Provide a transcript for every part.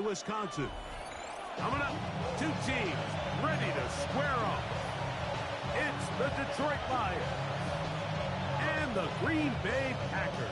Wisconsin. Coming up, two teams ready to square off. It's the Detroit Lions and the Green Bay Packers.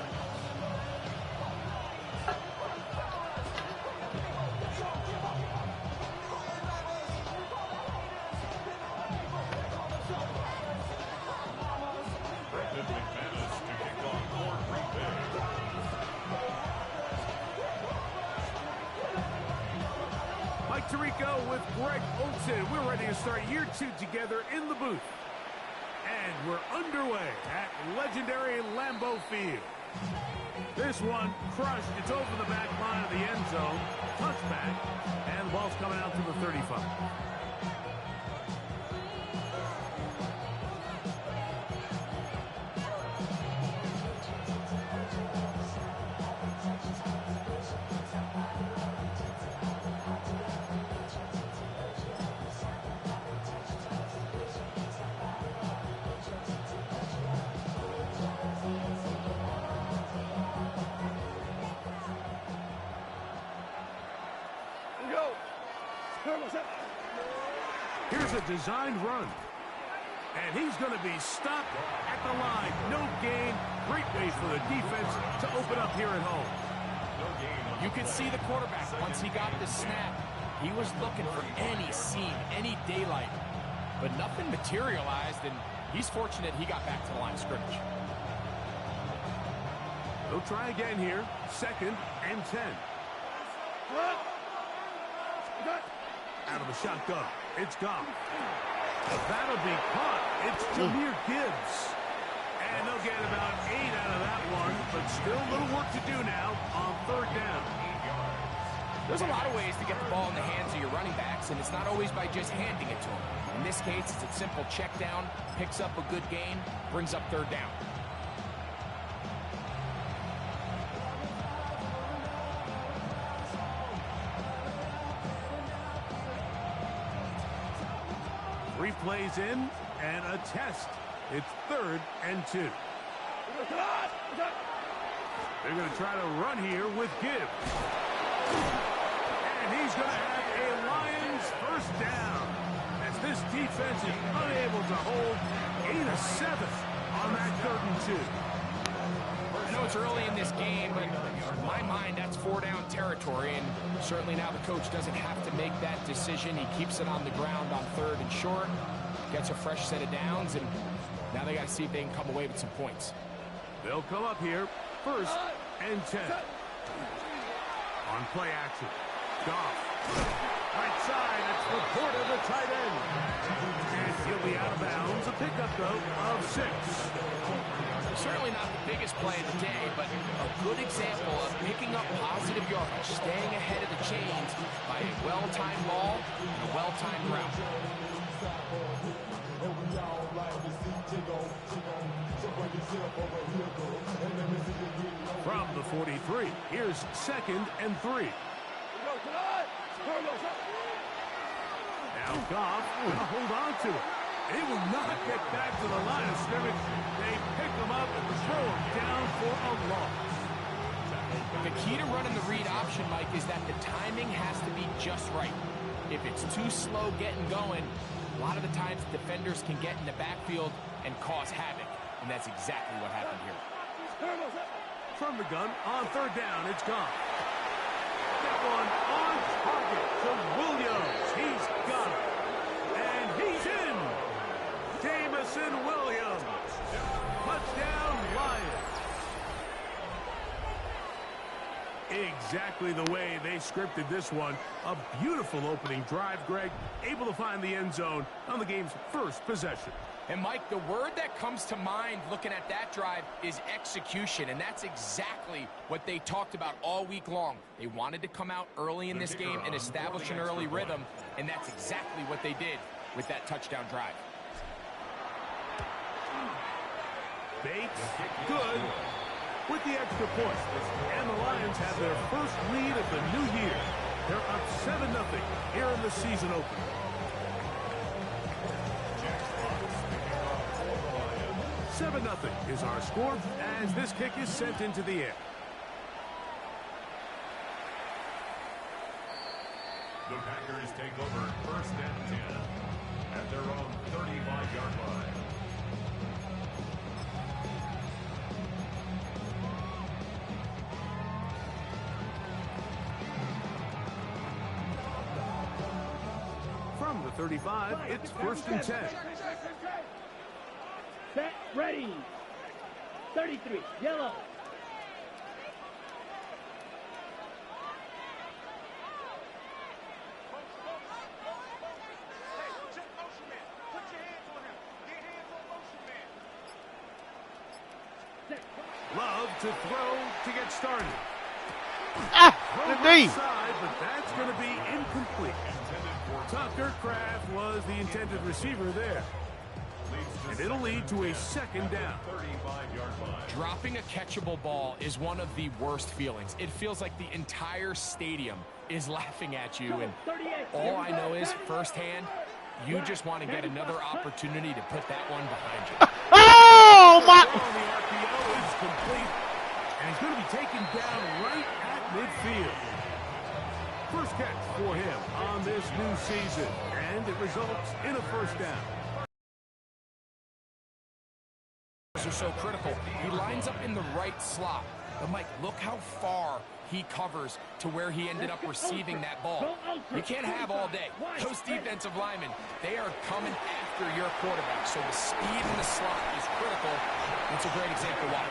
Mike Tirico with Greg Olsen. We're ready to start year two together in the booth. And we're underway at legendary Lambeau Field. This one crushed. It's over the back line of the end zone. Touchback. And the ball's coming out to the 35. Here's a designed run. And he's going to be stopped at the line. No gain. Great way for the defense to open up here at home. You could see the quarterback, once he got the snap, he was looking for any seam, any daylight. But nothing materialized, and he's fortunate he got back to the line of scrimmage. They'll try again here. 2nd and 10. Out of the shotgun. It's gone. That'll be caught. It's Jahmyr Gibbs. And they'll get about 8 out of that one, but still a little work to do now on 3rd down. There's a lot of ways to get the ball in the hands of your running backs, and it's not always by just handing it to them. In this case, it's a simple check down, picks up a good gain, brings up 3rd down. Three plays in and a test. It's 3rd and 2. They're going to try to run here with Gibbs. And he's going to have a Lions first down as this defense is unable to hold. 8 of 7 on that 3rd and 2. I know it's early in this game, but in my mind, that's 4-down territory, and certainly now the coach doesn't have to make that decision. He keeps it on the ground on 3rd and short, gets a fresh set of downs, and now they got to see if they can come away with some points. They'll come up here, 1st and 10. On play action, Goff. Right side, it's Laporta, the tight end. And he'll be out of bounds. A pickup, though, of 6. Certainly not the biggest play of the day, but a good example of picking up positive yardage, staying ahead of the chains by a well-timed ball and a well-timed route. From the 43, here's 2nd and 3. Now Goff will hold on to it. He will not get back to the line of scrimmage. They pick him up and throw him down for a loss. The key to running the read option, Mike, is that the timing has to be just right. If it's too slow getting going, a lot of the times defenders can get in the backfield and cause havoc, and that's exactly what happened here. From the gun, on 3rd down, it's gone. That one on target to Williams. He's got it. And he's in. Jamison Williams. Touchdown, Lions. Exactly the way they scripted this one. A beautiful opening drive, Greg. Able to find the end zone on the game's first possession. And, Mike, the word that comes to mind looking at that drive is execution, and that's exactly what they talked about all week long. They wanted to come out early in this game and establish an early rhythm, and that's exactly what they did with that touchdown drive. Bates, good, with the extra point. And the Lions have their first lead of the new year. They're up 7-0 here in the season opener. 7-0 is our score as this kick is sent into the air. The Packers take over first and 10 at their own 35-yard line. From the 35, it's first and 10. Set, ready. 33, yellow. Love to throw to get started. Indeed. Side, but that's going to be incomplete. Tucker Kraft was the intended receiver there. And it'll lead to a second down. Dropping a catchable ball is one of the worst feelings. It feels like the entire stadium is laughing at you, and all I know is firsthand, you just want to get another opportunity to put that one behind you. Oh, my. The RPO is complete, and he's going to be taken down right at midfield. First catch for him on this new season, and it results in a first down. Are so critical. He lines up in the right slot, but Mike, look how far he covers to where he ended up receiving that ball. You can't have all day. Those defensive linemen, they are coming after your quarterback, so the speed in the slot is critical. It's a great example why.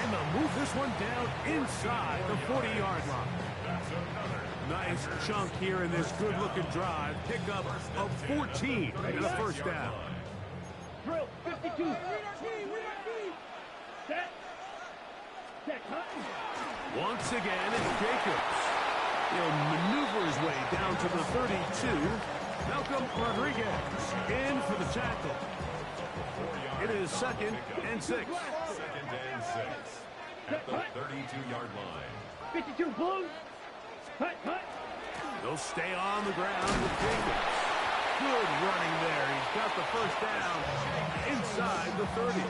And they'll move this one down inside the 40-yard line. Nice chunk here in this good-looking drive. Pickup of 14 and a first down. Drill, 52. Set. Set, cut. Once again, it's Jacobs. He'll maneuver his way down to the 32. Malcolm Rodriguez in for the tackle. It is second and 6. Second and 6 at the 32-yard line. 52, Blues. Cut, cut. They'll stay on the ground with Jacobs. Good running there. He's got the first down inside the 30.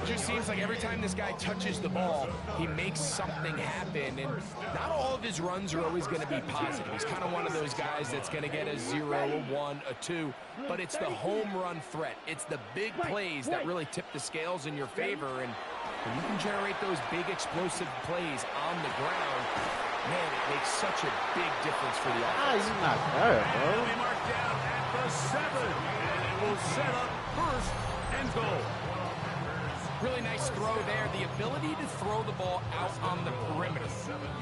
It just seems like every time this guy touches the ball, he makes something happen, and not all of his runs are always going to be positive. He's kind of one of those guys that's going to get a 0, a 1, a 2, but it's the home run threat. It's the big plays that really tip the scales in your favor, and when you can generate those big explosive plays on the ground, man, it makes such a big difference for the offense. He's not there, bro. He'll be marked down at the 7, and it will set up first and goal. Really nice throw there. The ability to throw the ball out on the perimeter.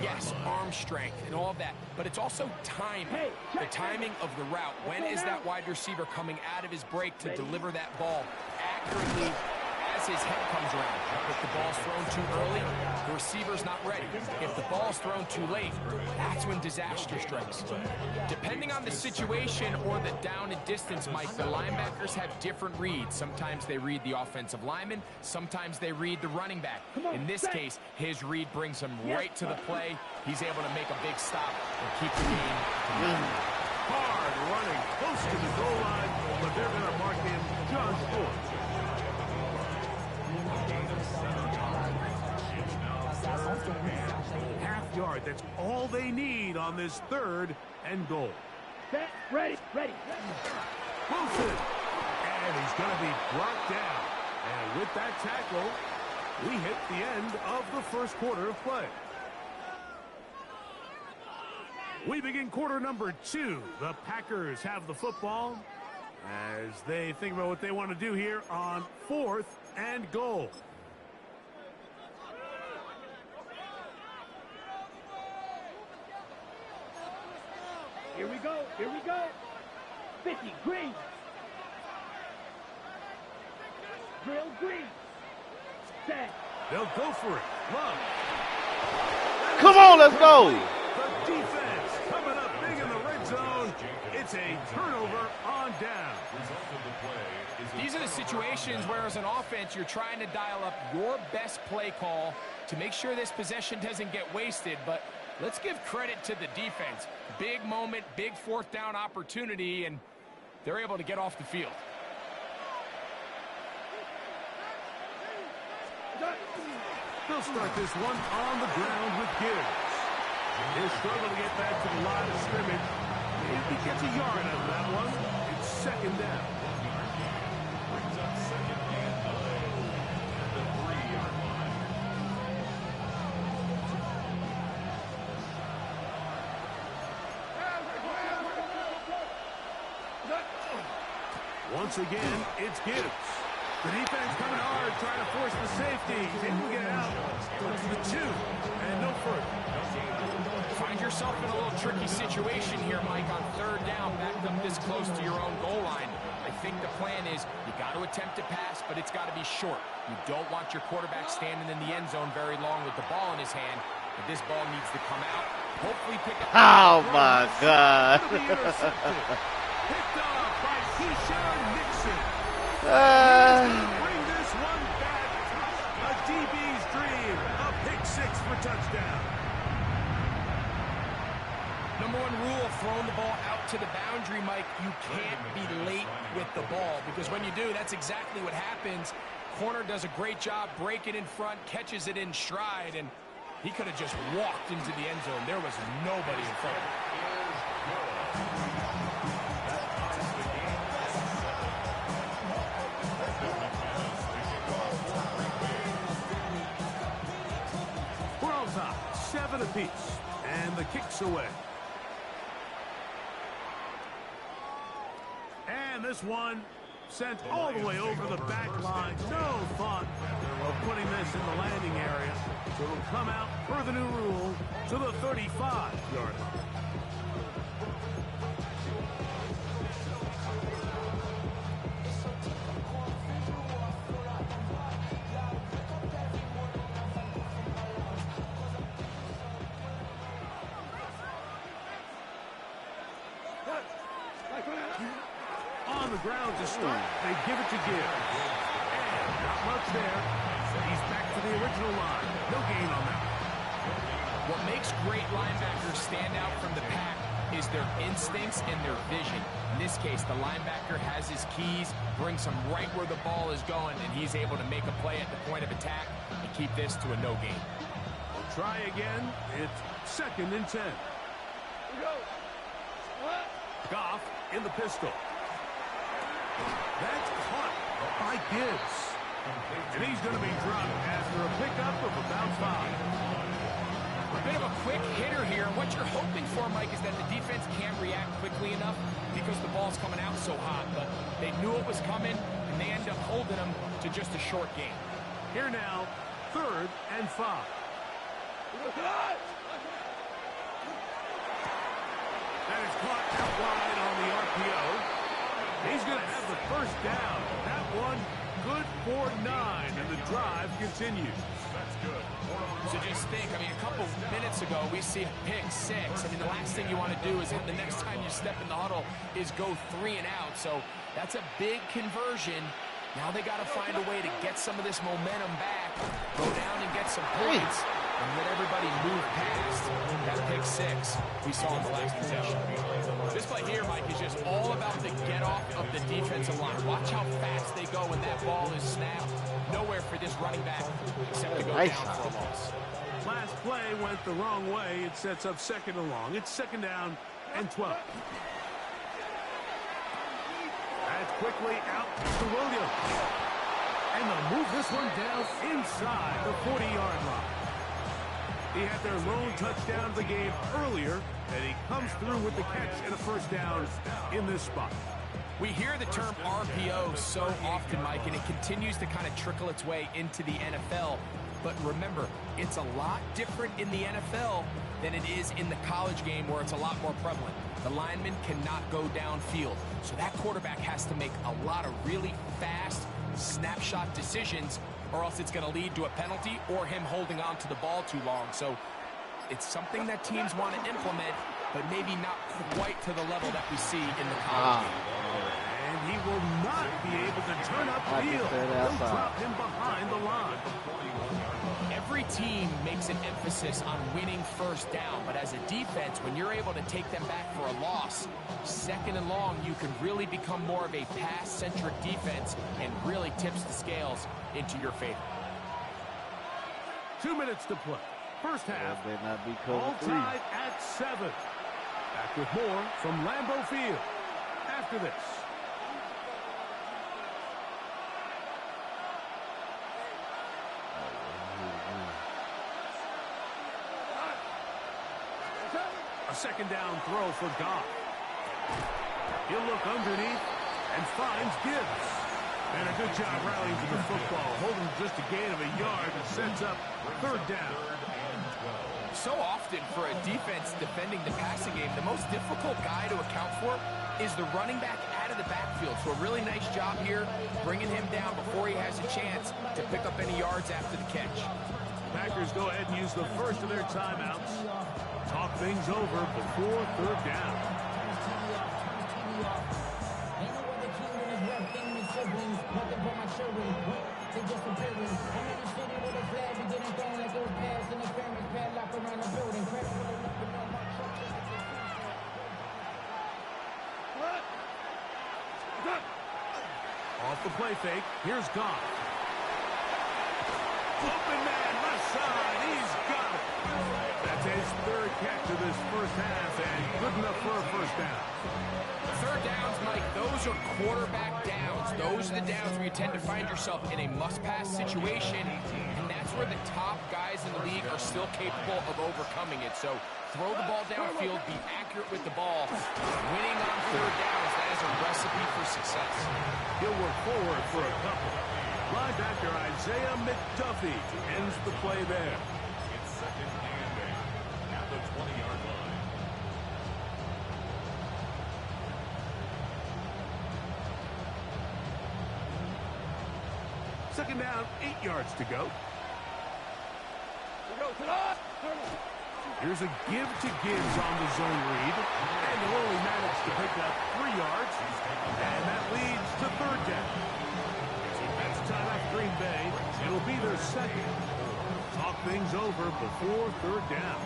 Yes, arm strength and all of that, but it's also timing. The timing of the route. When is that wide receiver coming out of his break to deliver that ball accurately as his head comes around? If the ball's thrown too early, the receiver's not ready. If the ball's thrown too late, that's when disaster strikes. Depending on the situation or the down and distance, Mike, the linebackers have different reads. Sometimes they read the offensive lineman. Sometimes they read the running back. In this case, his read brings him right to the play. He's able to make a big stop and keep the game. Hard running close to the goal line, but they're going to mark him just short. Half yard, that's all they need on this third and goal. Set, ready, ready. Wilson, and he's going to be brought down. And with that tackle, we hit the end of the first quarter of play. We begin quarter number 2. The Packers have the football as they think about what they want to do here on 4th and goal. Here we go, here we go. 50, green. Drill, green. Set. They'll go for it. Love. Come on, let's go. The defense coming up big in the red zone. It's a turnover on down. These are the situations where as an offense you're trying to dial up your best play call to make sure this possession doesn't get wasted, but let's give credit to the defense. Big moment, big 4th down opportunity, and they're able to get off the field. They'll start this one on the ground with Gibbs. He'll struggle to get back to the line of scrimmage. Gets a yard out of that one. It's second down. Brings up second and 9 at the 3-yard line. Once again, it's Gibbs. The defense coming hard, trying to force the safety. He's able to get it out to the 2 and no further. Find yourself in a little tricky situation here, Mike, on third down, backed up this close to your own goal line. I think the plan is you got to attempt to pass, but it's got to be short. You don't want your quarterback standing in the end zone very long with the ball in his hand. But this ball needs to come out. Hopefully pick up. Oh, my God. Picked off by Keyshawn Nixon. Bring this one back. A DB's dream. A pick 6 for touchdown. Number one rule of throwing the ball out to the boundary, Mike, you can't be late with the ball, because when you do, that's exactly what happens. Corner does a great job breaking in front, catches it in stride, and he could have just walked into the end zone. There was nobody in front of him. We're on top, 7 apiece, and the kick's away. And this one sent all the way over the back line. No thought of putting this in the landing area. So it'll come out, per the new rule, to the 35-yard line. On the ground to start, they give it to Gibbs. And not much there. He's back to the original line. No gain on that. What makes great linebackers stand out from the pack is their instincts and their vision. In this case, the linebacker has his keys, brings him right where the ball is going, and he's able to make a play at the point of attack and keep this to a no gain. We'll try again. It's second and 10. Goff in the pistol. That's caught by Gibbs. And he's going to be dropped after a pickup of about 5. A bit of a quick hitter here. What you're hoping for, Mike, is that the defense can't react quickly enough because the ball's coming out so hot. But they knew it was coming, and they end up holding them to just a short game. Here now, 3rd and 5. That is caught out wide on the RPO. He's going to have the first down. That one good for 9, and the drive continues. That's good. So just think, I mean, a couple minutes ago, we see a pick 6. I mean, the last thing you want to do is the next time you step in the huddle is go 3 and out. So that's a big conversion. Now they got to find a way to get some of this momentum back, go down and get some points, and let everybody move past that pick 6 we saw in the last possession. This play here, Mike, is just all about the get-off of the defensive line. Watch how fast they go when that ball is snapped. Nowhere for this running back except to go down for a loss. Last play went the wrong way. It sets up second and long. It's second down and 12. That's quickly out to Williams. And they'll move this one down inside the 40-yard line. He had their lone touchdown of the game earlier, and he comes through with the catch and a first down in this spot. We hear the term RPO so often, Mike, and it continues to kind of trickle its way into the NFL. But remember, it's a lot different in the NFL than it is in the college game where it's a lot more prevalent. The lineman cannot go downfield, so that quarterback has to make a lot of really fast snapshot decisions, or else it's going to lead to a penalty or him holding on to the ball too long. So it's something that teams want to implement, but maybe not quite to the level that we see in the college game. And he will not be able to turn upfield. They'll drop him behind the line. Every team makes an emphasis on winning first down, but as a defense, when you're able to take them back for a loss, second and long, you can really become more of a pass-centric defense and really tips the scales into your favor. 2 minutes to play. First half, They not be all covered 3. tied at 7. Back with more from Lambeau Field after this. A second down throw for Goff. He'll look underneath and finds Gibbs. And a good job rallying to the football, holding just a gain of a yard and sets up third down. So often for a defense defending the passing game, the most difficult guy to account for is the running back out of the backfield. So a really nice job here, bringing him down before he has a chance to pick up any yards after the catch. Packers go ahead and use the first of their timeouts. Talk things over before third down. Off the play fake, here's Goff. Open man, left side, he's got it. That's his third catch of this first half, and good enough for a first down. Third downs, Mike, those are quarterback downs. Those are the downs where you tend to find yourself in a must-pass situation, and that's where the top guys in the league are still capable of overcoming it. So throw the ball downfield, be accurate with the ball. Winning on third downs, that is a recipe for success. He'll work forward for a couple. Linebacker Isaiah McDuffie ends the play there. It's second and 8 at the 20-yard line. Second down, 8 yards to go. Here's a give to Gibbs on the zone read. And he'll only manage to pick up 3 yards. And that leads to third down. That's time off Green Bay. It'll be their second. Talk things over before third down.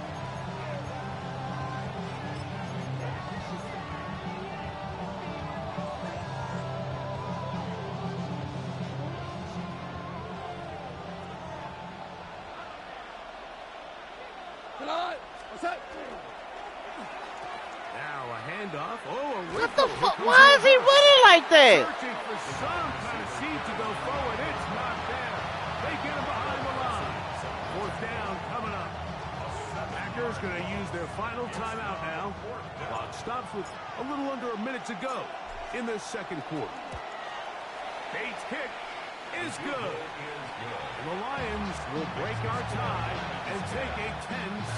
Now a handoff. Oh, a What the fuck? Why is he running like that? searching for some kind of seed to go forward. It's not there. They get him behind the line. Fourth down coming up. Packers going to use their final timeout now. Clock stops with a little under a minute to go in this second quarter. Bates' kick is good. And the Lions will break our tie and take a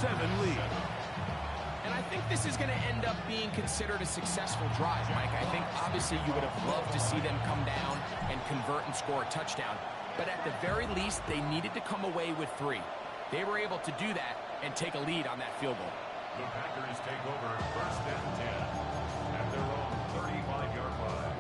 10-7 lead. And I think this is going to end up being considered a successful drive, Mike. I think obviously you would have loved to see them come down and convert and score a touchdown. But at the very least, they needed to come away with 3. They were able to do that and take a lead on that field goal. The Packers take over first and 10 at their own 35-yard line.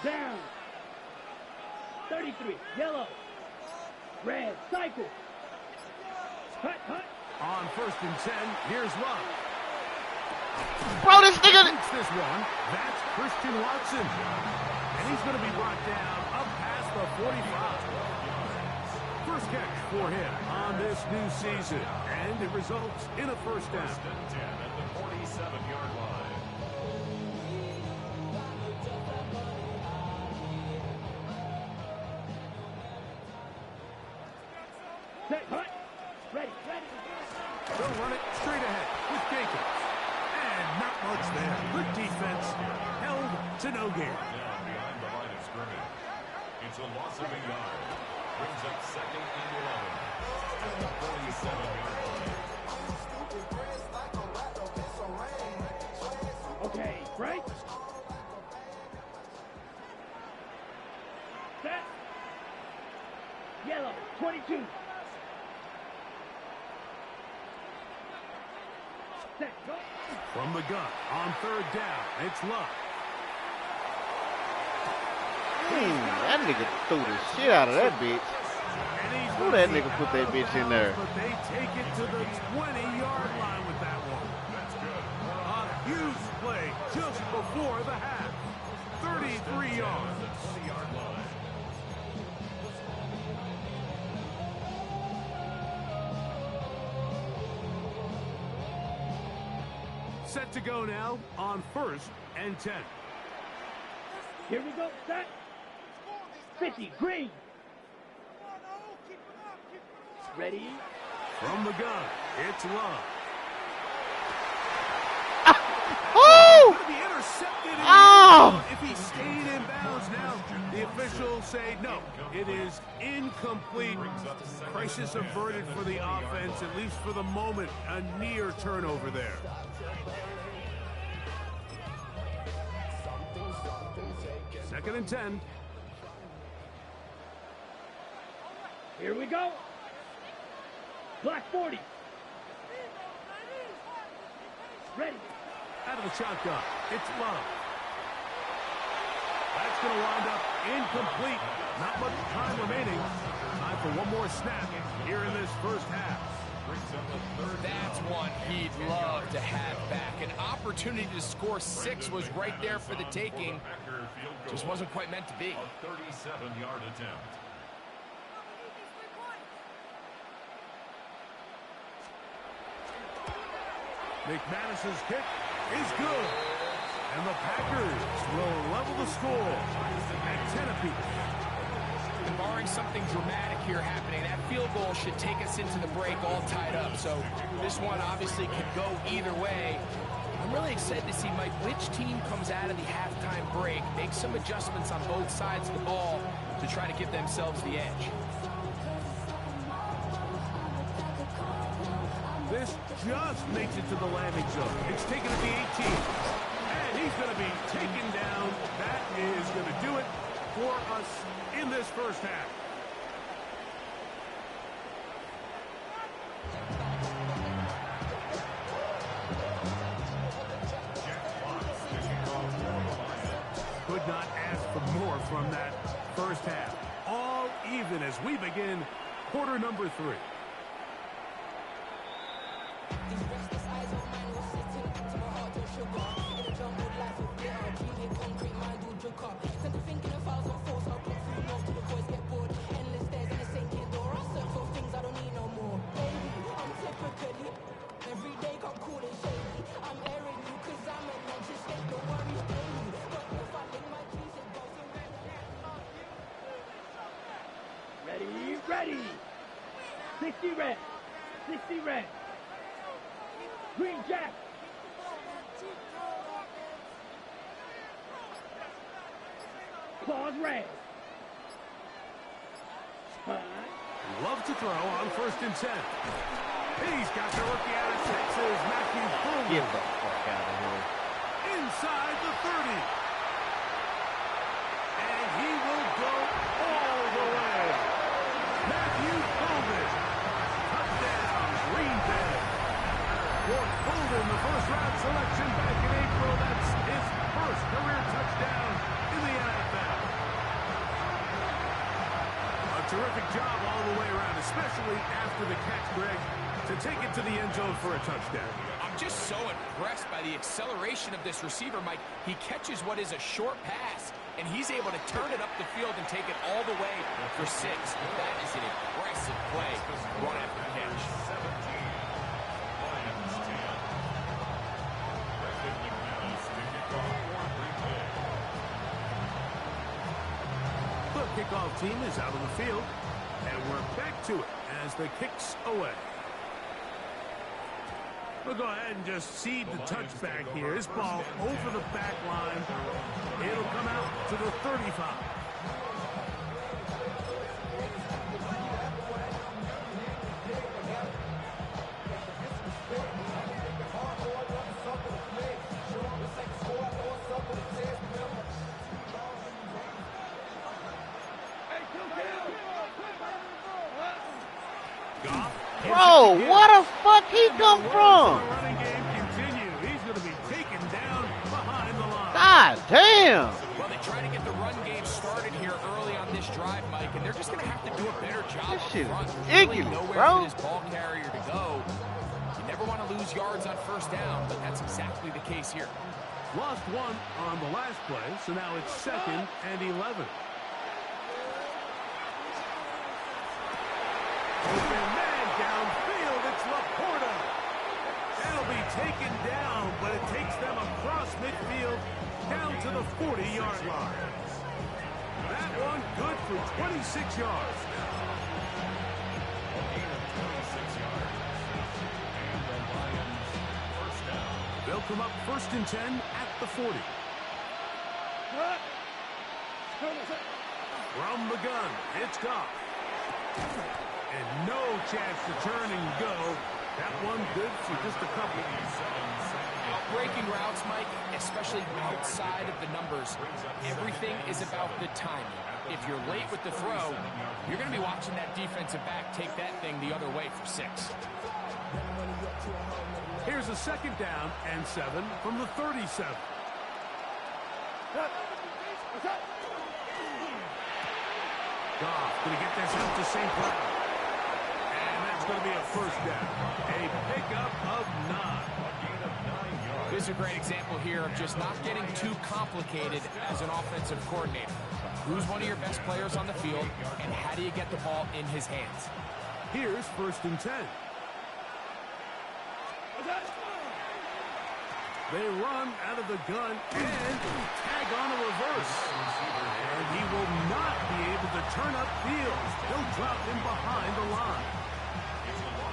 Down. 33. Yellow. Red. Cycle. Hut, hut. On first and 10, here's Love. Bro, this nigga. Beats this one. That's Christian Watson. And he's going to be brought down up past the 45. First catch for him on this new season. And it results in a first down. First and 10 at the 47-yard line. Set. Hut. Ready. Ready. They'll run it straight ahead with Jenkins. And not much there. Good defense. Held to no gain. Down behind the line of scrimmage. It's a loss of a yard. Brings up second and 11 at the 47-yard line. Okay. Break. Set. Yellow. 22. Set. Go. From the gun on third down, it's Love. That nigga threw the shit out of that bitch. Who that nigga put that bitch in there? But they take it to the 20-yard line with that one. A huge play just before the half. 33 yards. Set to go now on 1st and 10. Here we go. Set. 50. Green. Ready? From the gun, it's Love. Oh! Could be intercepted. Oh! If he stayed in bounds now, the officials say no. It is incomplete. Crisis averted for the offense, at least for the moment. A near turnover there. Second and 10. Here we go. Black 40. Ready. Out of the shotgun, it's Love. That's going to wind up incomplete. Not much time remaining. Time for one more snap here in this first half. That's one he'd love to have back. An opportunity to score 6 was right there for the taking. Just wasn't quite meant to be. A 37-yard attempt. McManus's kick is good. And the Packers will level the score at 10 apiece. And barring something dramatic here happening, that field goal should take us into the break all tied up. So this one obviously could go either way. I'm really excited to see, Mike, which team comes out of the halftime break, make some adjustments on both sides of the ball to try to give themselves the edge. This just makes it to the landing zone. It's taken at the 18. And he's going to be taken down. That is going to do it for us in this first half. Could not ask for more from that first half. All even as we begin quarter number 3. Ready. 60 red. 60 red. Green Jack. Claws red. Love to throw on 1st and 10. He's got the rookie out of Texas, Matthew Boone. Get the fuck out of here. Inside the 30. And he will go all the way. Matthew Boone. Touchdown, Green Bay. For Boone, the first-round selection back in April. That's his first career touchdown in the NFL. A terrific job all the way around, especially after the catch, Greg, to take it to the end zone for a touchdown. I'm just so impressed by the acceleration of this receiver, Mike. He catches what is a short pass, and he's able to turn it up the field and take it all the way for 6. That is an impressive play run after the catch. 17. Lions 10. Brendan McManus to kick off for Green Bay. The kickoff team is out on the field, and we're back to it as the kick's away. We'll go ahead and just seed the touchback here. This ball over the back line. It'll come out to the 35. Bro, where the fuck he come from? Running game continue. He's going to be taken down behind the line. God damn. Well, they try to get the run game started here early on this drive, Mike, and they're just going to have to do a better job up front. Really nowhere for this ball carrier to go. You never want to lose yards on first down, but that's exactly the case here. Lost one on the last play, so now it's 2nd and 11. Open man downfield, it's Laporta. That'll be taken down, but it takes them across midfield down to the 40-yard line. That one good for 26 yards. They'll come up 1st and 10 at the 40. From the gun, it's Goff. And no chance to turn and go. That one good for just a couple. Breaking routes, Mike, especially outside of the numbers, everything is about the timing. If you're late with the throw, you're going to be watching that defensive back take that thing the other way for 6. Here's a 2nd down and 7 from the 37. Goff going to get this out to St. Brown. And that's going to be a 1st down. A pickup of 9. This is a great example here of just not getting too complicated as an offensive coordinator. Who's one of your best players on the field, and how do you get the ball in his hands? Here's 1st and 10. They run out of the gun and tag on a reverse. And he will not be able to turn up field. He'll drop in behind the line.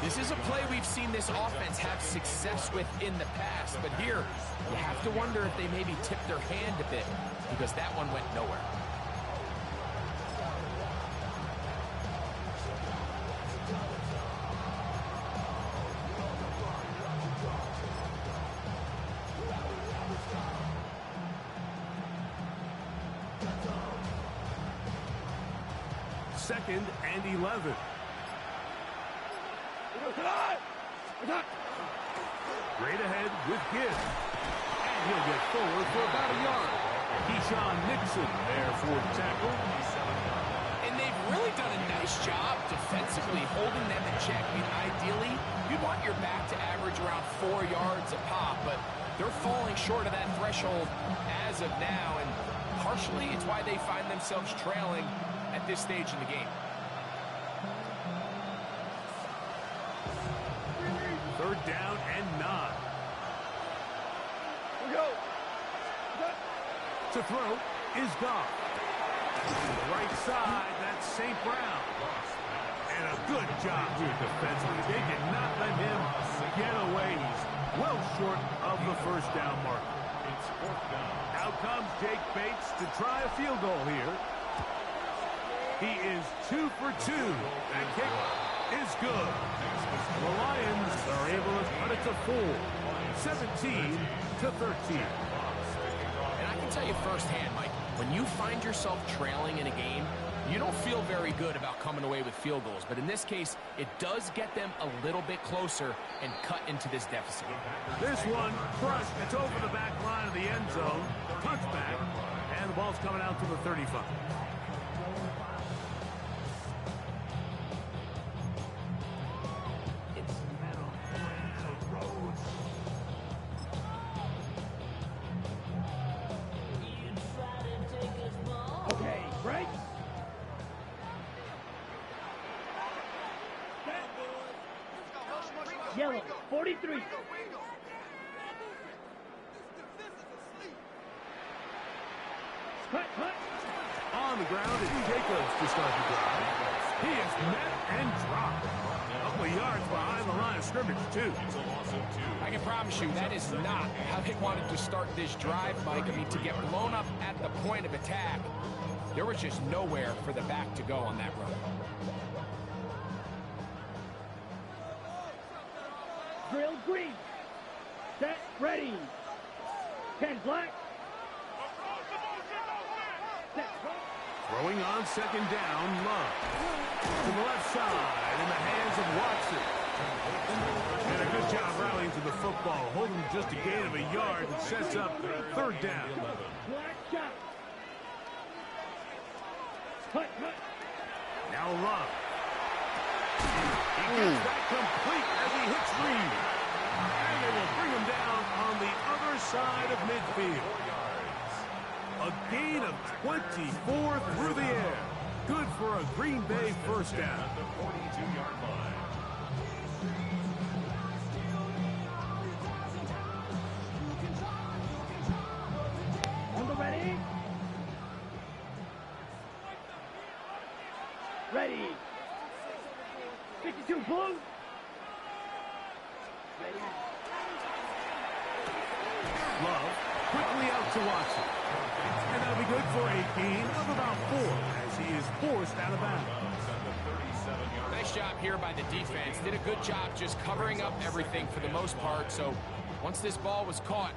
This is a play we've seen this offense have success with in the past, but here you have to wonder if they maybe tipped their hand a bit because that one went nowhere. Second and 11. Straight ahead with Gibbs. And he'll get forward for about a yard. Keyshawn Nixon there for the tackle. And they've really done a nice job defensively holding them in check. I mean, ideally, you'd want your back to average around 4 yards a pop, but they're falling short of that threshold as of now, and partially it's why they find themselves trailing at this stage in the game. 3rd down and 9. To throw is Goff. To the right side, that's St. Brown. And a good job here defensively. They did not let him get away. He's well short of the 1st down mark. Out comes Jake Bates to try a field goal here. He is 2 for 2. That kick is good. The Lions are able to cut it to 4. 17-13. And I can tell you firsthand, Mike, when you find yourself trailing in a game, you don't feel very good about coming away with field goals. But in this case, it does get them a little bit closer and cut into this deficit. This one crushed. It's over the back line of the end zone. Touchback. And the ball's coming out to the 35. Yellow, 43. Cut. On the ground is Jacobs to start the drive. He is met and dropped. A couple of yards behind the line of scrimmage, too. I can promise you that is not how they wanted to start this drive, Mike. I mean, to get blown up at the point of attack, there was just nowhere for the back to go on that run. Drill green. Set, ready. 10 black. Set, Throwing on 2nd down, Love. To the left side in the hands of Watson. And a good job rallying to the football, holding just a gain of a yard that sets up 3rd down. black shot. Now Love. He gets that complete as he hits Reed. And they will bring him down on the other side of midfield. A gain of 24 through the air. Good for a Green Bay first down. At the 42-yard line. On the ready. Ready. 52, Blue. Ready. Love quickly out to Watson. And that'll be good for a gain of about 4 as he is forced out of bounds. Nice job here by the defense. Did a good job just covering up everything for the most part. So once this ball was caught,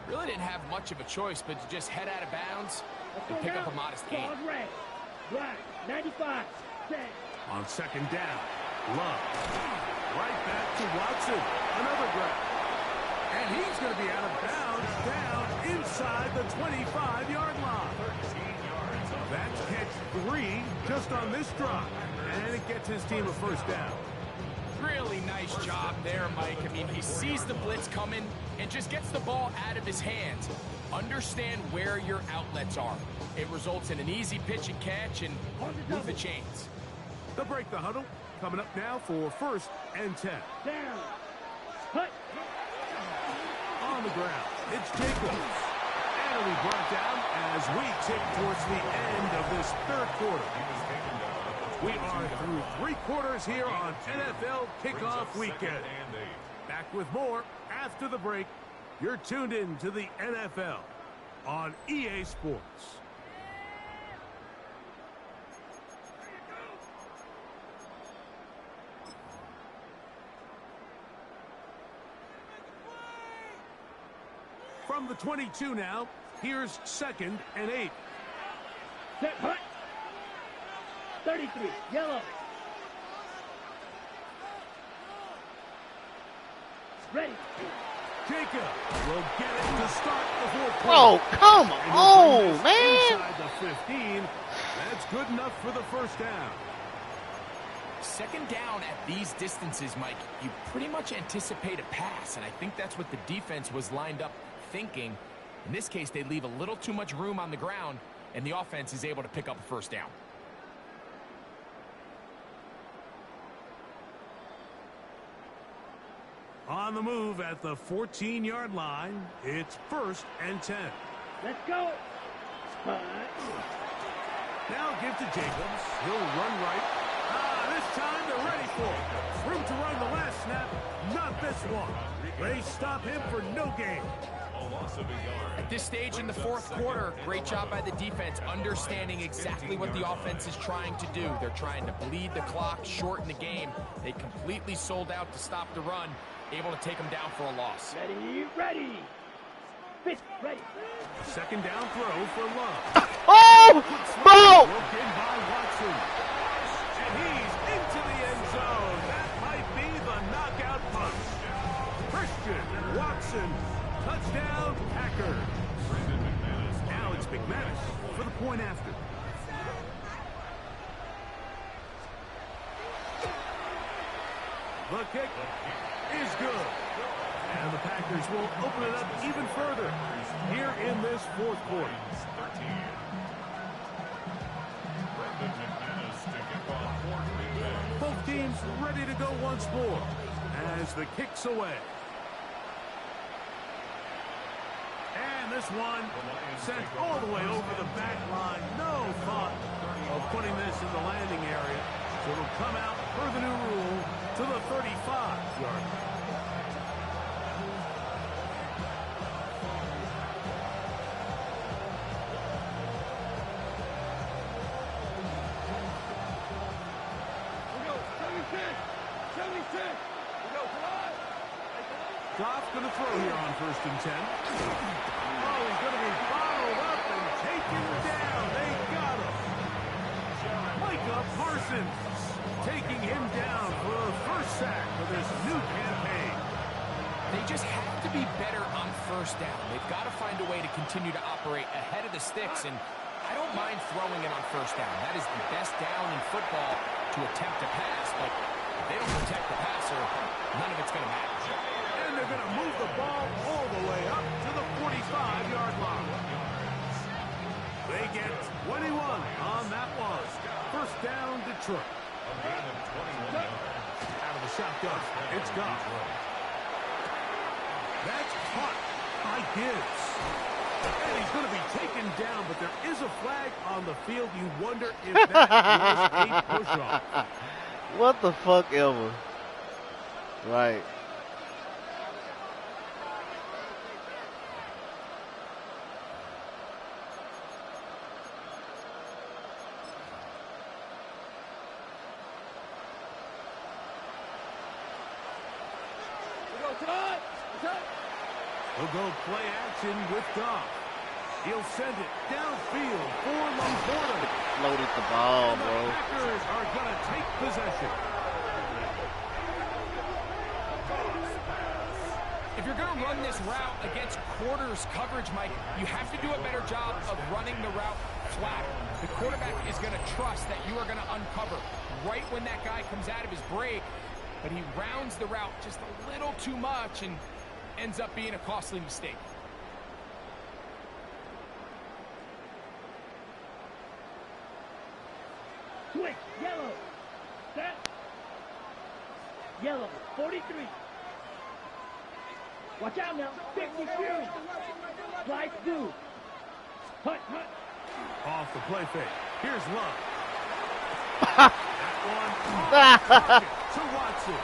really didn't have much of a choice but to just head out of bounds and pick up a modest gain. Red. Black. 95. Set. On second down, Love. Right back to Watson. Another grab. And he's going to be out of bounds down inside the 25-yard line. That's catch 3 just on this drop. And it gets his team a first down. Really nice job there, Mike. I mean, he sees the blitz coming and just gets the ball out of his hands. Understand where your outlets are. It results in an easy pitch and catch and move the chains. They'll break the huddle. Coming up now for first and 10. Down. Hut. On the ground, it's Jacobs. And he'll be brought down as we tick towards the end of this third quarter. We are through 3 quarters here on NFL Kickoff Weekend. Back with more after the break. You're tuned in to the NFL on EA Sports. From the 22 now, here's second and 8. Set. Hut. 33. Yellow. Ready. Jacob will get it to start the fourth quarter. Oh, come on, man. Inside the 15. That's good enough for the first down. Second down at these distances, Mike, you pretty much anticipate a pass, and I think that's what the defense was lined up thinking. In this case, they leave a little too much room on the ground, and the offense is able to pick up a first down. On the move at the 14-yard line, it's first and 10. Let's go. Hut. Now give to Jacobs. He'll run right. This time they're ready for it. Room to run the last snap. Not this one. They stop him for no gain. At this stage in the fourth quarter, great job by the defense, understanding exactly what the offense is trying to do. They're trying to bleed the clock, shorten the game. They completely sold out to stop the run, able to take them down for a loss. Ready. Ready. Fifth. Ready. Second down throw for Love. Oh, bro. Broken by Watson. And he's into the end zone. That might be the knockout punch. Christian Watson. Touchdown, Packers. Now it's McManus for the point after. The kick is good. And the Packers will open it up even further here in this fourth quarter. Both teams ready to go once more as the kick's away. And this one sent all the way over the back line. No thought of putting this in the landing area. So it'll come out per the new rule to the 35-yard line. Goff's going to throw here on first and 10. Oh, he's going to be followed up and taken down. They got him. Micah Parsons taking him down for a first sack of this new campaign. They just have to be better on first down. They've got to find a way to continue to operate ahead of the sticks, and I I don't mind throwing it on first down. That is the best down in football to attempt to pass. But if they don't protect the passer, none of it's going to matter. And they're going to move the ball all the way up to the 45-yard line. They get 21 on that one. First down, Detroit. Out of the shotgun, it's gone. That's caught by Gibbs. And he's going to be taken down, but there is a flag on the field. You wonder if that was a push-off. What the fuck ever. Right. We'll go play action with Goff. He'll send it downfield for Laporta. Floated the ball, bro. The Packers are going to take possession. If you're going to run this route against quarters coverage, Mike, you have to do a better job of running the route flatter. The quarterback is going to trust that you are going to uncover right when that guy comes out of his break, but he rounds the route just a little too much and ends up being a costly mistake. Switch, yellow. Set. Yellow, 43. Watch out now. 50 Fury. Slide through. Hunt. Off the play fake. Here's Love. That one off target to Watson.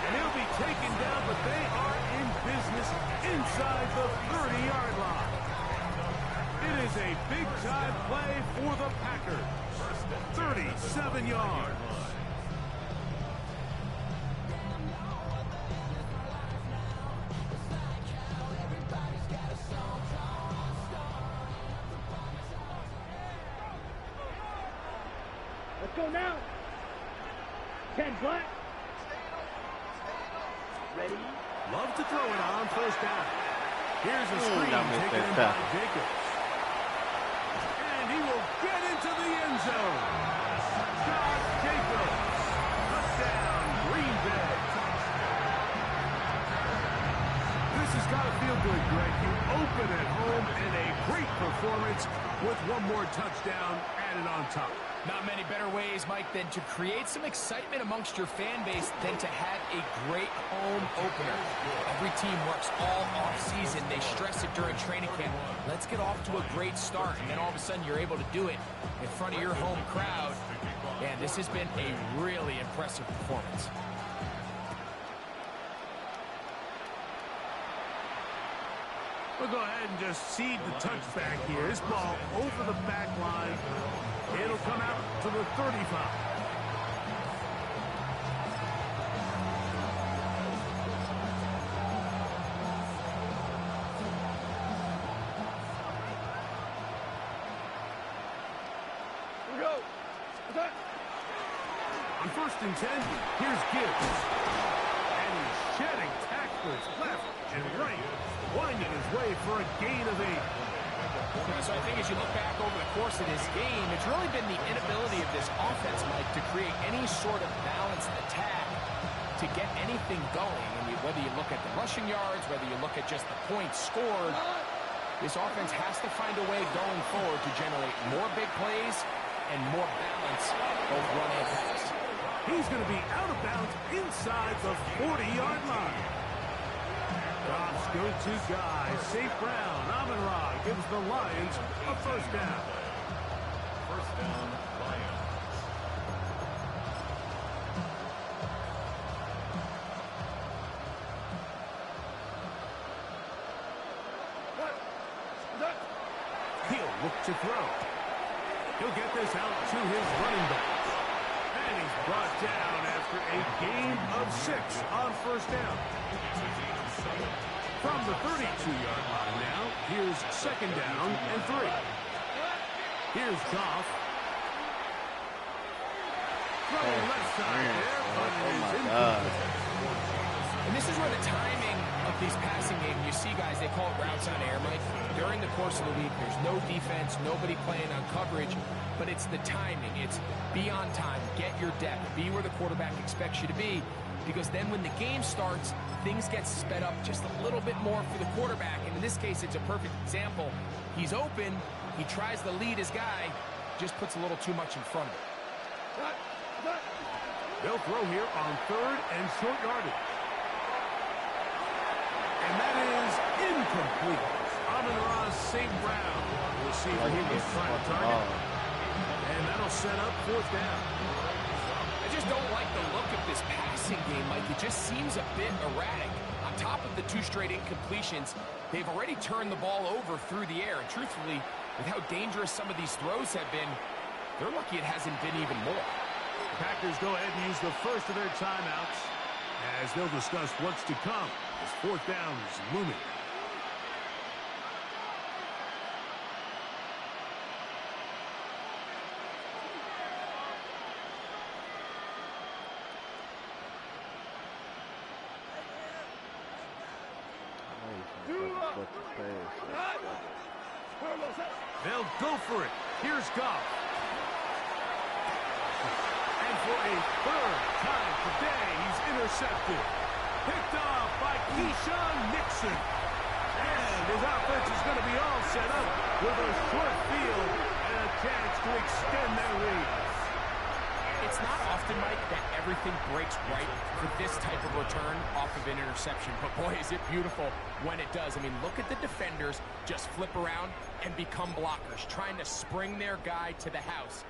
And he'll be taken down, but they are in business inside the 30-yard line. It is a big-time play for the Packers. 37 yards. Let's go now. 10 black. Ready? Love to throw it on first down. Here's a screen taken in by Jacobs. And he will get into the end zone. Josh Jacobs. Touchdown, Green Bay. This has got to feel good, Greg. You open at home and a great performance with one more touchdown added on top. Not many better ways, Mike, than to create some excitement amongst your fan base than to have a great home opener. Every team works all off-season. They stress it during training camp. Let's get off to a great start, and then all of a sudden you're able to do it in front of your home crowd. Man, this has been a really impressive performance. We'll go ahead and just seed the touchback here. This ball over the back line. It'll come out to the 35. Here we go. On 1st and 10, here's Gibbs. And he's shedding tacklers left and right, winding his way for a gain of 8. So I think as you look back over the course of this game, it's really been the inability of this offense, Mike, to create any sort of balanced attack to get anything going. And whether you look at the rushing yards, whether you look at just the points scored, this offense has to find a way going forward to generate more big plays and more balance, both run and pass. He's going to be out of bounds inside the 40-yard line. Goff's go-to guy, St. Brown, Amon-Ra gives the Lions a first down. First down, Lions. He'll look to throw. He'll get this out to his running back. And he's brought down after a gain of 6 on first down. From the 32-yard line now, here's 2nd down and 3. Here's Goff. Throwing left side there, but it is incomplete. And this is where the timing of these passing games, you see guys, they call it routes on air, Mike. During the course of the week, there's no defense, nobody playing on coverage, but it's the timing. It's be on time, get your depth, be where the quarterback expects you to be, because then when the game starts, things get sped up just a little bit more for the quarterback. And in this case, it's a perfect example. He's open, he tries to lead his guy, just puts a little too much in front of him. They'll throw here on 3rd and short yardage. And that is incomplete. Amon-Ra St. Brown, the receiver he was trying to target. And that'll set up 4th down. I just don't like the look of this passing game, Mike. It just seems a bit erratic. On top of the 2 straight incompletions, they've already turned the ball over through the air. And truthfully, with how dangerous some of these throws have been, they're lucky it hasn't been even more. The Packers go ahead and use the first of their timeouts as they'll discuss what's to come as 4th down is looming. They'll go for it. Here's Goff. And for a 3rd time today, he's intercepted. Picked off by Keyshawn Nixon. And his offense is going to be all set up with a short field and a chance to extend their lead. It's not often, Mike, that everything breaks right for this type of return off of an interception. But boy, is it beautiful when it does. I mean, look at the defenders just flip around and become blockers, trying to spring their guy to the house.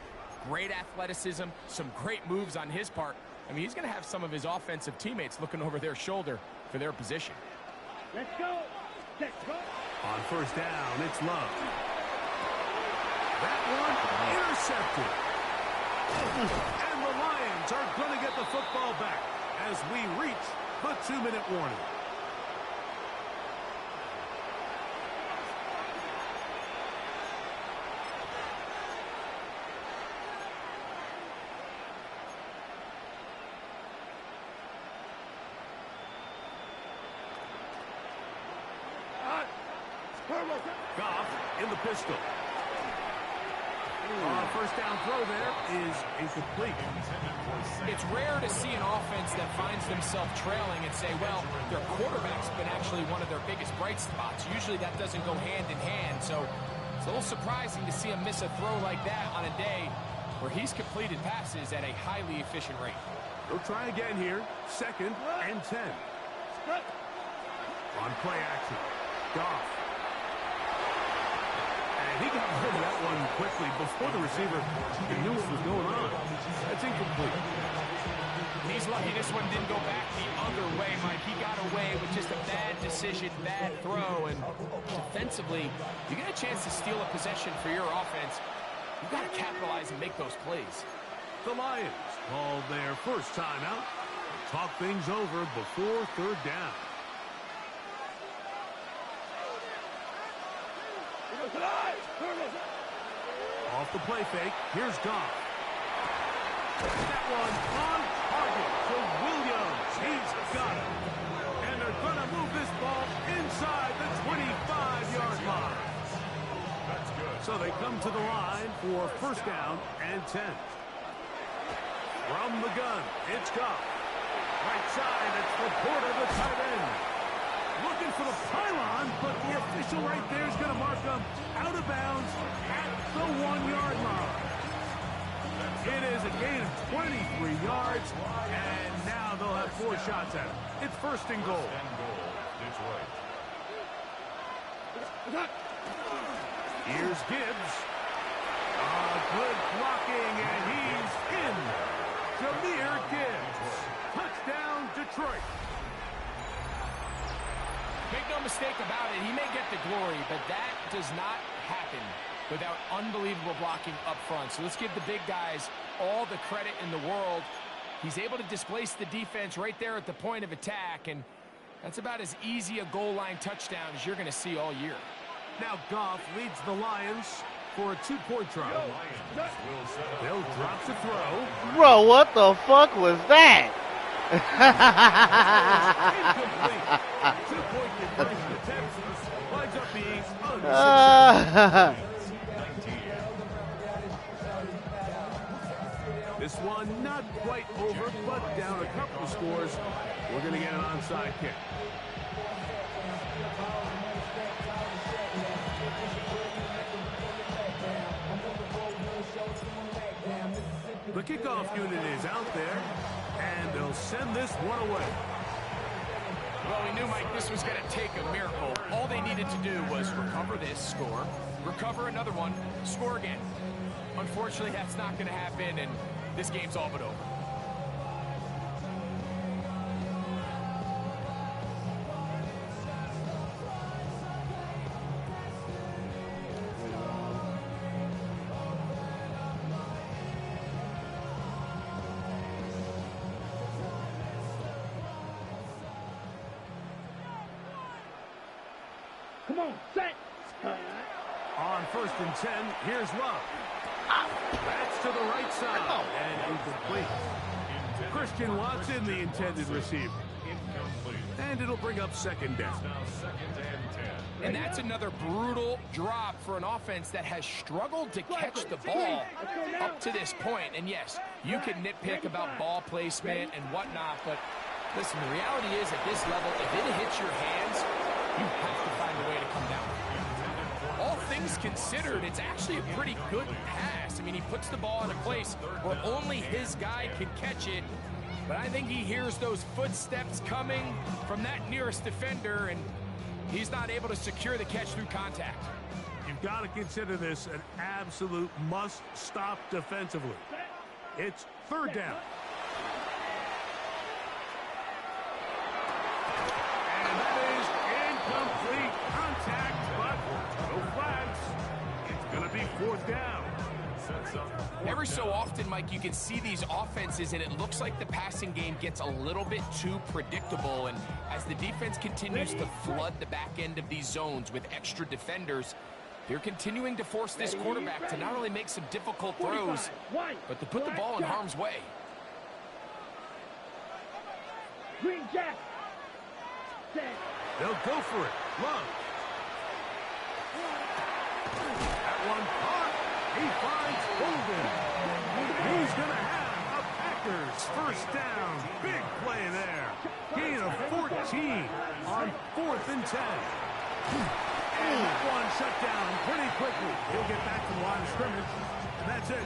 Great athleticism, some great moves on his part. I mean, he's going to have some of his offensive teammates looking over their shoulder for their position. Let's go. Let's go. On 1st down, it's Love. That one intercepted. And the Lions are going to get the football back as we reach the 2-minute warning. Goff in the pistol. 1st down throw there is incomplete. It's rare to see an offense that finds themselves trailing and say, well, their quarterback's been actually one of their biggest bright spots. Usually that doesn't go hand in hand, so it's a little surprising to see him miss a throw like that on a day where he's completed passes at a highly efficient rate. They'll try again here. 2nd and 10. On play action, Goff. He got rid of that one quickly before the receiver knew what was going on. That's incomplete. He's lucky this one didn't go back the other way, Mike. He got away with just a bad decision, bad throw, and defensively, you get a chance to steal a possession for your offense. You've got to capitalize and make those plays. The Lions called their first timeout and talk things over before 3rd down. Off the play fake, here's Goff. That one on target to Williams. He's got it. And they're going to move this ball inside the 25-yard line. That's good. So they come to the line for 1st down and 10. From the gun, it's Goff. Right side, it's Laporta, the tight end. Looking for the pylon, but the official right there is going to mark him out of bounds at the 1-yard line. It is a gain of 23 yards, and now they'll have 4 shots at it. It's 1st and goal. Detroit. Here's Gibbs. Good blocking, and he's in. Jahmyr Gibbs. Touchdown, Detroit. Make no mistake about it, he may get the glory, but that does not happen without unbelievable blocking up front. So let's give the big guys all the credit in the world. He's able to displace the defense right there at the point of attack, and that's about as easy a goal line touchdown as you're going to see all year. Now Goff leads the Lions for a 2-point try. They'll drop the throw. Bro, what the fuck was that? Incomplete. 2-point conversion attempt winds up being unsuccessful. This one not quite over, but down a couple of scores. We're going to get an onside kick. The kickoff unit is out there, and they'll send this one away. Well, we knew, Mike, this was going to take a miracle. All they needed to do was recover this, score, recover another one, score again. Unfortunately, that's not going to happen, and this game's all but over. Come on, set. On 1st and 10, here's Love. That's to the right side and incomplete. Christian Watson, the intended receiver. And it'll bring up 2nd down. And that's another brutal drop for an offense that has struggled to catch the ball up to this point. And yes, you can nitpick about ball placement and whatnot, but listen, the reality is at this level, if it hits your hands, you have to find a way to come down. All things considered, it's actually a pretty good pass. I mean, he puts the ball in a place where only his guy can catch it. But I think he hears those footsteps coming from that nearest defender, and he's not able to secure the catch through contact. You've got to consider this an absolute must-stop defensively. It's 3rd down. And that is incomplete contact, but no flags. It's going to be 4th down. Every so often, Mike, you can see these offenses, and it looks like the passing game gets a little bit too predictable. And as the defense continues to flood the back end of these zones with extra defenders, they're continuing to force this quarterback to not only make some difficult throws, but to put the ball in harm's way. Green Jack. Set. They'll go for it. Love. That one caught. He finds Holden. He's going to have a Packers 1st down. Big play there. Gain of 14 on 4th and 10. And that one shut down pretty quickly. He'll get back to the line of scrimmage, and that's it.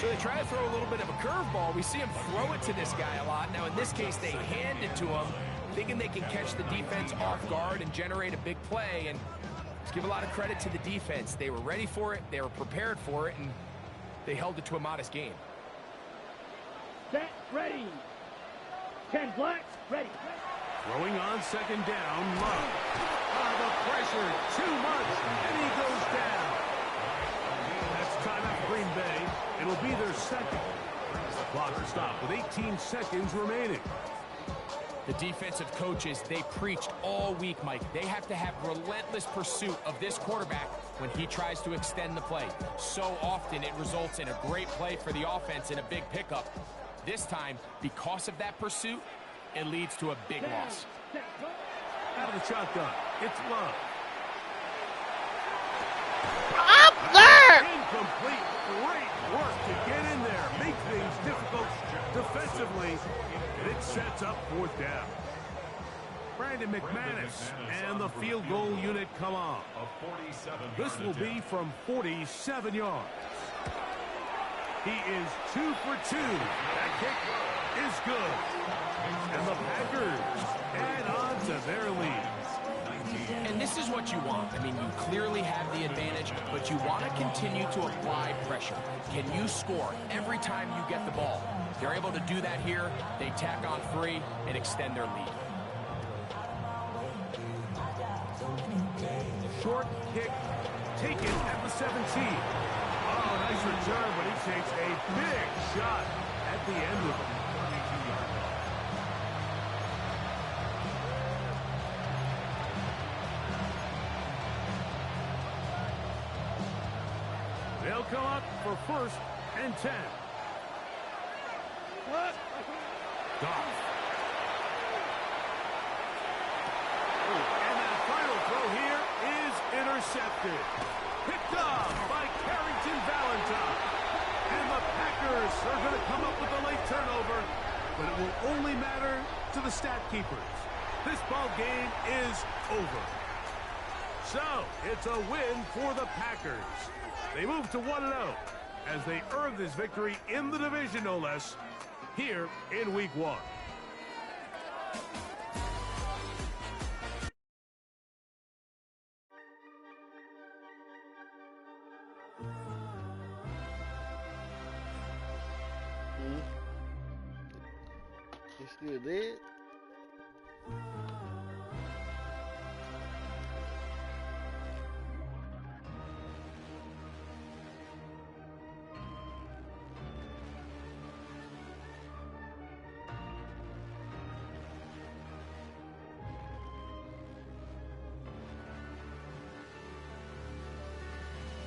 So they try to throw a little bit of a curveball. We see him throw it to this guy a lot. Now, in this case, they hand it to him, thinking they can catch the defense off guard and generate a big play. And let's give a lot of credit to the defense. They were ready for it, they were prepared for it, and they held it to a modest gain. Set. Ready. 10 black. Ready. Throwing on 2nd down, Love. The pressure, too much, and he goes down. That's timeout Green Bay. It'll be their 2nd. Clock will stop with 18 seconds remaining. The defensive coaches, they preached all week, Mike. They have to have relentless pursuit of this quarterback when he tries to extend the play. So often it results in a great play for the offense and a big pickup. This time, because of that pursuit, it leads to a big loss. Out of the shotgun, it's Love. Up there! Incomplete. Great work to get in there. Make things difficult defensively. And it sets up 4th down. Brandon McManus and the field goal unit come on. This will be from 47 yards. He is 2 for 2. That kick is good. And the Packers add on to their lead. And this is what you want. I mean, you clearly have the advantage, but you want to continue to apply pressure. Can you score every time you get the ball? They're able to do that here. They tack on 3 and extend their lead. Short kick taken at the 17. Oh, nice return, but he takes a big shot at the end of it. They'll come up for 1st and 10. Goff. And that final throw here is intercepted. Picked up by Carrington Valentine. And the Packers are going to come up with a late turnover, but it will only matter to the stat keepers. This ball game is over. So, it's a win for the Packers. They move to 1-0 as they earn this victory in the division, no less, here in Week 1. He's still dead?